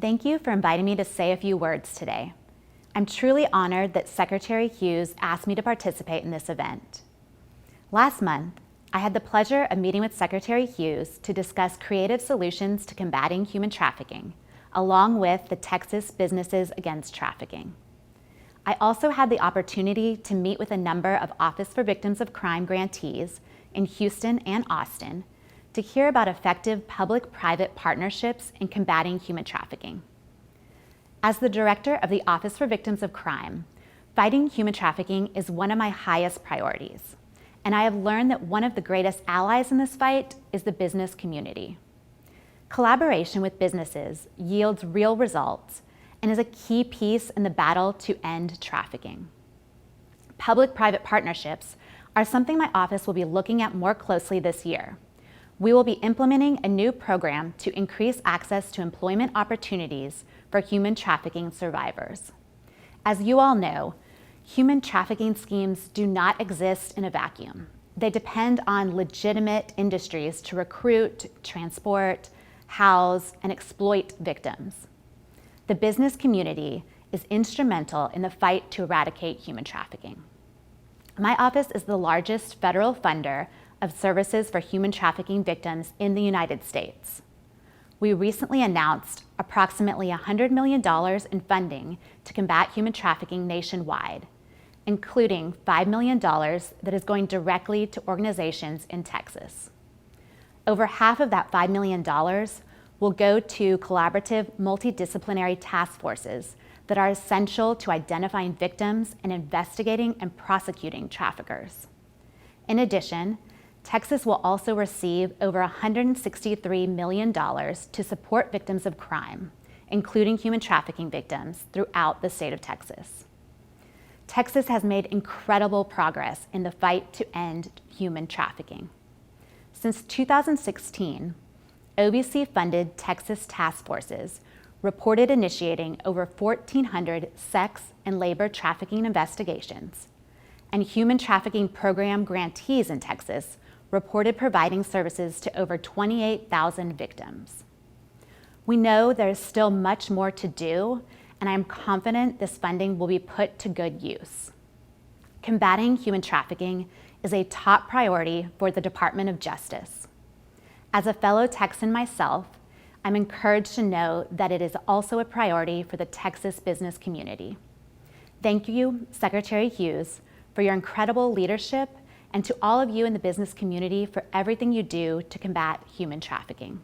Thank you for inviting me to say a few words today. I'm truly honored that Secretary Hughes asked me to participate in this event. Last month, I had the pleasure of meeting with Secretary Hughes to discuss creative solutions to combating human trafficking, along with the Texas Businesses Against Trafficking. I also had the opportunity to meet with a number of Office for Victims of Crime grantees in Houston and Austin to hear about effective public-private partnerships in combating human trafficking. As the director of the Office for Victims of Crime, fighting human trafficking is one of my highest priorities, and I have learned that one of the greatest allies in this fight is the business community. Collaboration with businesses yields real results and is a key piece in the battle to end trafficking. Public-private partnerships are something my office will be looking at more closely this year. We will be implementing a new program to increase access to employment opportunities for human trafficking survivors. As you all know, human trafficking schemes do not exist in a vacuum. They depend on legitimate industries to recruit, transport, house, and exploit victims. The business community is instrumental in the fight to eradicate human trafficking. My office is the largest federal funder of services for human trafficking victims in the United States. We recently announced approximately $100 million in funding to combat human trafficking nationwide, including $5 million that is going directly to organizations in Texas. Over half of that $5 million will go to collaborative multidisciplinary task forces that are essential to identifying victims and investigating and prosecuting traffickers. In addition, Texas will also receive over $163 million to support victims of crime, including human trafficking victims, throughout the state of Texas. Texas has made incredible progress in the fight to end human trafficking. Since 2016, OVC-funded Texas task forces reported initiating over 1,400 sex and labor trafficking investigations, and human trafficking program grantees in Texas reported providing services to over 28,000 victims. We know there is still much more to do, and I am confident this funding will be put to good use. Combating human trafficking is a top priority for the Department of Justice. As a fellow Texan myself, I'm encouraged to know that it is also a priority for the Texas business community. Thank you, Secretary Hughes, for your incredible leadership, and to all of you in the business community for everything you do to combat human trafficking.